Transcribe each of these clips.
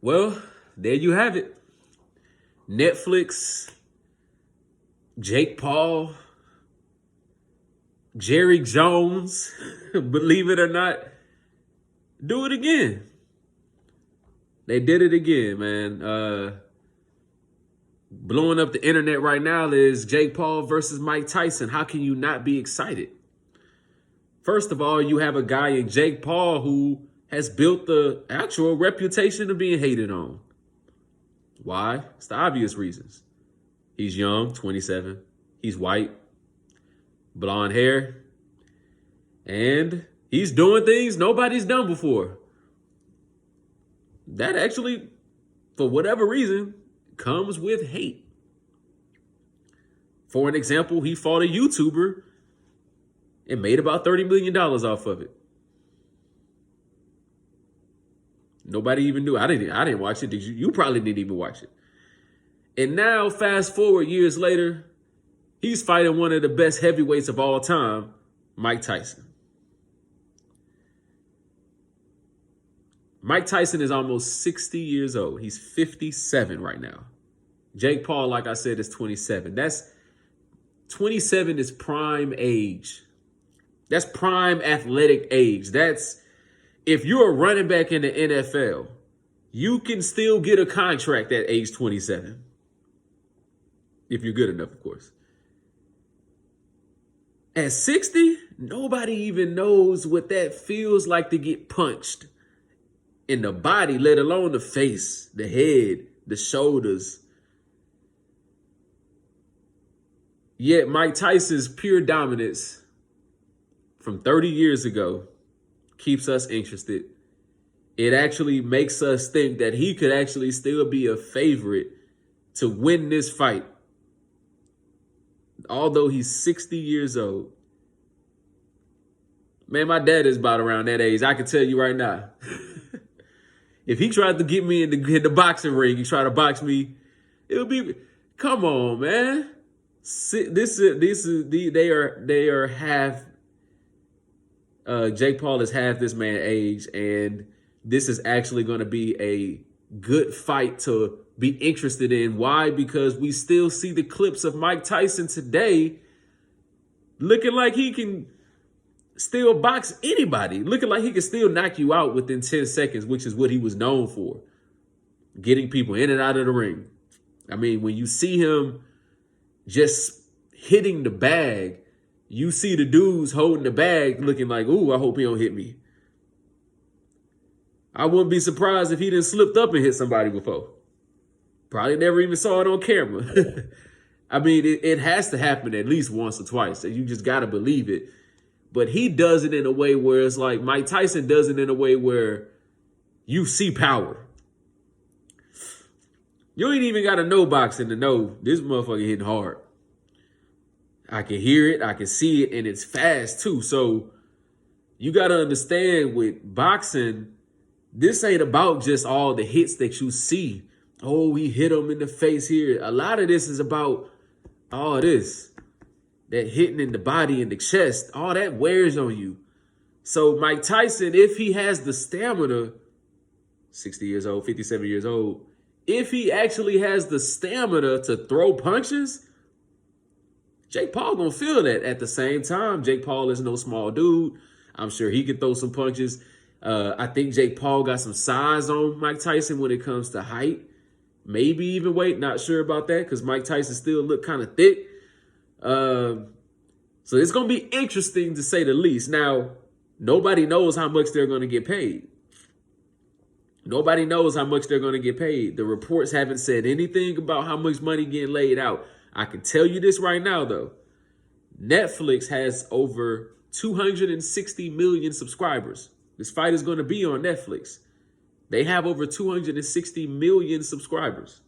Well, there you have it. Netflix, Jake Paul, Jerry Jones, believe it or not, do it again. They did it again, man. Blowing up the internet right now is Jake Paul versus Mike Tyson. How can you not be excited? First of all, you have a guy in Jake Paul who has built the actual reputation of being hated on. Why? It's the obvious reasons. He's young, 27. He's white, blonde hair, and he's doing things nobody's done before. That actually, for whatever reason, comes with hate. For an example, he fought a YouTuber and made about $30 million off of it. Nobody even knew. I didn't watch it. Did you? You probably didn't even watch it. And now, fast forward years later, he's fighting one of the best heavyweights of all time, Mike Tyson. Mike Tyson is almost 60 years old. He's 57 right now. Jake Paul, like I said, is 27. 27 is prime age. That's prime athletic age. That's, if you're a running back in the NFL, you can still get a contract at age 27. If you're good enough, of course. At 60, nobody even knows what that feels like to get punched in the body, let alone the face, the head, the shoulders. Yet Mike Tyson's pure dominance from 30 years ago keeps us interested. It actually makes us think that he could actually still be a favorite to win this fight. Although he's 60 years old. Man, my dad is about around that age. I can tell you right now. If he tried to get me in the boxing ring, he tried to box me, it would be, come on, man. They are half. Jake Paul is half this man's age, and this is actually going to be a good fight to be interested in. Why? Because we still see the clips of Mike Tyson today looking like he can still box anybody, looking like he can still knock you out within 10 seconds, which is what he was known for, getting people in and out of the ring. I mean, when you see him just hitting the bag, you see the dudes holding the bag looking like, ooh, I hope he don't hit me. I wouldn't be surprised if he didn't slipped up and hit somebody before. Probably never even saw it on camera. I mean, it has to happen at least once or twice. You just got to believe it. But he does it in a way where it's like Mike Tyson does it in a way where you see power. You ain't even got to know boxing to know this motherfucker hitting hard. I can hear it, I can see it, and it's fast too. So you got to understand with boxing, this ain't about just all the hits that you see. Oh, he hit him in the face here. A lot of this is about all this. That hitting in the body and the chest, all that wears on you. So Mike Tyson, if he has the stamina, 60 years old, 57 years old, if he actually has the stamina to throw punches, Jake Paul gonna feel that. At the same time, Jake Paul is no small dude. I'm sure he can throw some punches. I think Jake Paul got some size on Mike Tyson when it comes to height. Maybe even weight, not sure about that, because Mike Tyson still look kind of thick. So it's going to be interesting to say the least. Now, nobody knows how much they're going to get paid. Nobody knows how much they're going to get paid. The reports haven't said anything about how much money getting laid out. I can tell you this right now, though. Netflix has over 260 million subscribers. This fight is going to be on Netflix. They have over 260 million subscribers.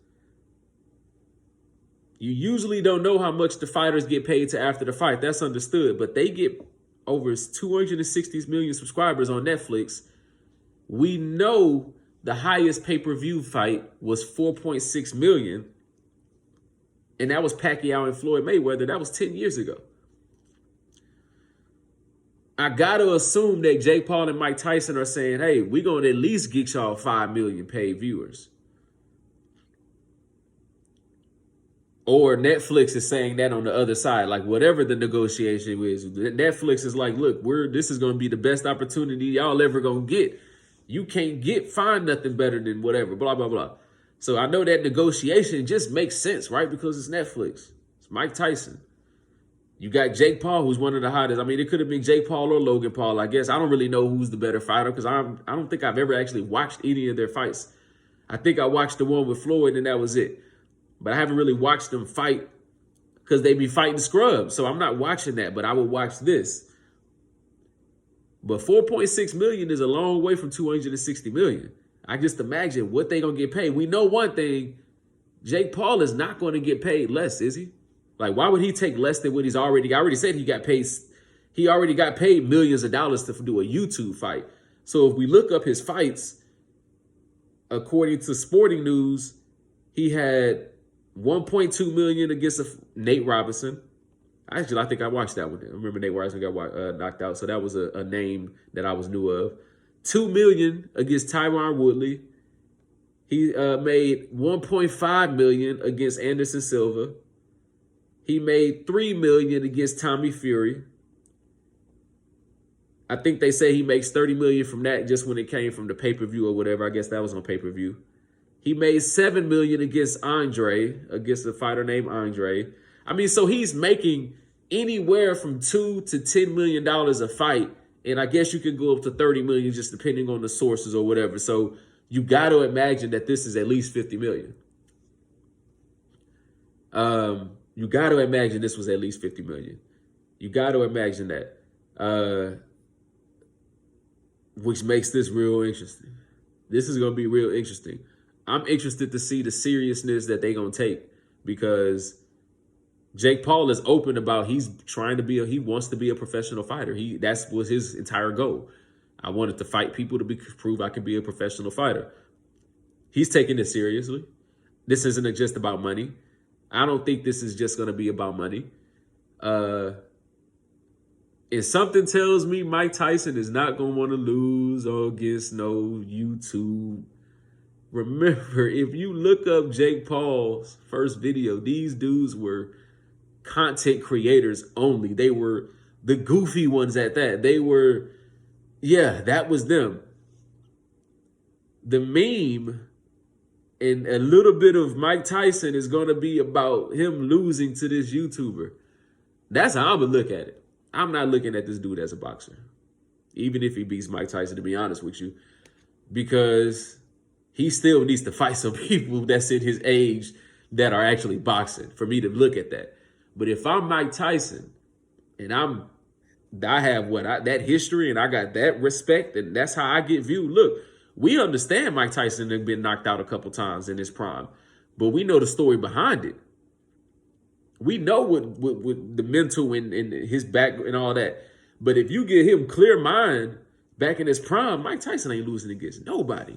You usually don't know how much the fighters get paid to after the fight. That's understood. But they get over 260 million subscribers on Netflix. We know the highest pay-per-view fight was 4.6 million. And that was Pacquiao and Floyd Mayweather. That was 10 years ago. I got to assume that Jake Paul and Mike Tyson are saying, hey, we're going to at least get y'all 5 million paid viewers. Or Netflix is saying that on the other side, like whatever the negotiation is. Netflix is like, look, this is going to be the best opportunity y'all ever going to get. You can't find nothing better than whatever, blah, blah, blah. So I know that negotiation just makes sense, right? Because it's Netflix. It's Mike Tyson. You got Jake Paul, who's one of the hottest. I mean, it could have been Jake Paul or Logan Paul, I guess. I don't really know who's the better fighter because I don't think I've ever actually watched any of their fights. I think I watched the one with Floyd and that was it. But I haven't really watched them fight because they be fighting scrubs. So I'm not watching that, but I would watch this. But 4.6 million is a long way from 260 million. I just imagine what they going to get paid. We know one thing, Jake Paul is not going to get paid less, is he? Like, why would he take less than what he's already got? I already said he got paid. He already got paid millions of dollars to do a YouTube fight. So if we look up his fights, according to Sporting News, he had 1.2 million against Nate Robinson. Actually, I think I watched that one. I remember Nate Robinson got knocked out, so that was a name that I was new of. 2 million against Tyron Woodley. He made 1.5 million against Anderson Silva. He made 3 million against Tommy Fury. I think they say he makes 30 million from that just when it came from the pay-per-view or whatever. I guess that was on pay-per-view. He made 7 million against a fighter named Andre. I mean, so he's making anywhere from $2 to $10 million a fight. And I guess you could go up to 30 million just depending on the sources or whatever. So you got to imagine that this is at least 50 million. You got to imagine this was at least 50 million. You got to imagine that. Which makes this real interesting. This is going to be real interesting. I'm interested to see the seriousness that they're going to take because Jake Paul is open about he wants to be a professional fighter. That was his entire goal. I wanted to fight people to prove I could be a professional fighter. He's taking it seriously. This isn't just about money. I don't think this is just going to be about money. And something tells me Mike Tyson is not going to want to lose against no YouTube. Remember, if you look up Jake Paul's first video, these dudes were content creators only. They were the goofy ones at that. That was them. The meme and a little bit of Mike Tyson is going to be about him losing to this YouTuber. That's how I'm going to look at it. I'm not looking at this dude as a boxer, even if he beats Mike Tyson, to be honest with you, because he still needs to fight some people that's in his age that are actually boxing for me to look at that. But if I'm Mike Tyson and I have that history and I got that respect and that's how I get viewed. Look, we understand Mike Tyson had been knocked out a couple times in his prime, but we know the story behind it. We know what the mental and his back and all that. But if you get him clear mind back in his prime, Mike Tyson ain't losing against nobody.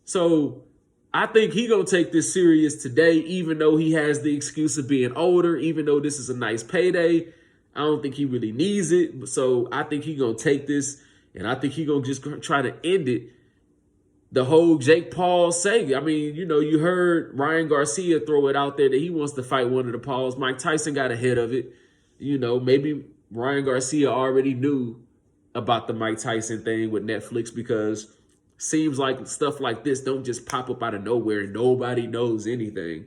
So I think he gonna take this serious today, even though he has the excuse of being older, even though this is a nice payday. I don't think he really needs it. So I think he gonna take this, and I think he gonna just try to end it. The whole Jake Paul saga. I mean, you heard Ryan Garcia throw it out there that he wants to fight one of the Pauls. Mike Tyson got ahead of it. Maybe Ryan Garcia already knew about the Mike Tyson thing with Netflix because seems like stuff like this don't just pop up out of nowhere and nobody knows anything.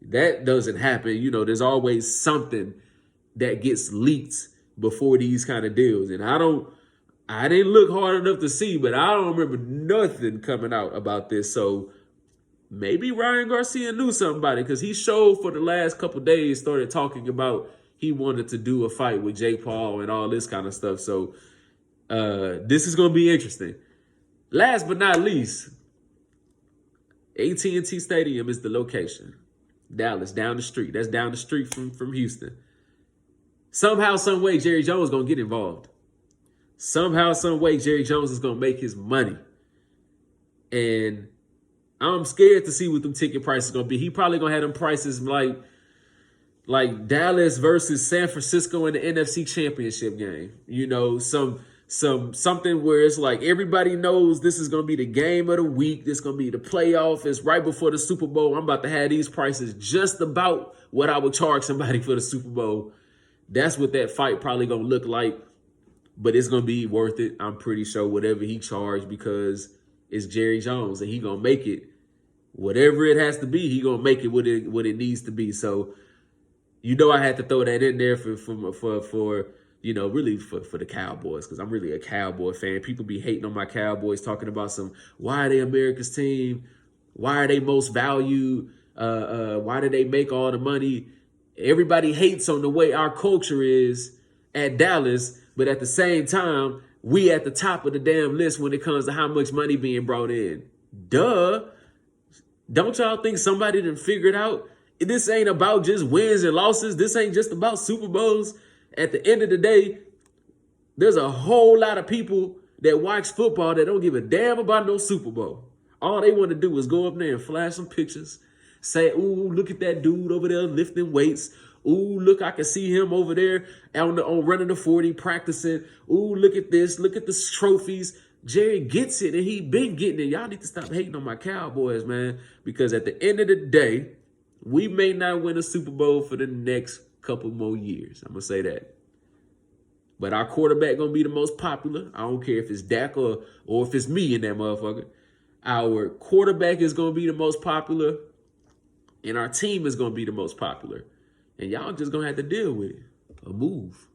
That doesn't happen. There's always something that gets leaked before these kind of deals. And I didn't look hard enough to see, but I don't remember nothing coming out about this. So maybe Ryan Garcia knew something about it because he showed for the last couple of days, started talking about he wanted to do a fight with Jake Paul and all this kind of stuff. So this is going to be interesting. Last but not least, AT&T Stadium is the location. Dallas, down the street. That's down the street from Houston. Somehow, some way, Jerry Jones is going to get involved. Somehow, some way, Jerry Jones is going to make his money. And I'm scared to see what them ticket prices are going to be. He probably going to have them prices like like Dallas versus San Francisco in the NFC Championship game. You know, something where it's like everybody knows this is gonna be the game of the week. This is gonna be the playoff. It's right before the Super Bowl. I'm about to have these prices just about what I would charge somebody for the Super Bowl. That's what that fight probably gonna look like. But it's gonna be worth it. I'm pretty sure whatever he charged, because it's Jerry Jones and he gonna make it whatever it has to be. He gonna make it what it needs to be. So, you know, I had to throw that in there for you know, really for the Cowboys, because I'm really a Cowboy fan. People be hating on my Cowboys, talking about why are they America's team? Why are they most valued? Why do they make all the money? Everybody hates on the way our culture is at Dallas, but at the same time, we at the top of the damn list when it comes to how much money being brought in. Duh. Don't y'all think somebody done figured out? This ain't about just wins and losses. This ain't just about Super Bowls. At the end of the day, there's a whole lot of people that watch football that don't give a damn about no Super Bowl. All they want to do is go up there and flash some pictures. Say, ooh, look at that dude over there lifting weights. Ooh, look, I can see him over there on running the 40, practicing. Ooh, look at this. Look at the trophies. Jerry gets it, and he been getting it. Y'all need to stop hating on my Cowboys, man, because at the end of the day, we may not win a Super Bowl for the next couple more years. I'm going to say that. But our quarterback going to be the most popular. I don't care if it's Dak or if it's me in that motherfucker. Our quarterback is going to be the most popular, and our team is going to be the most popular. And y'all just going to have to deal with it. A move.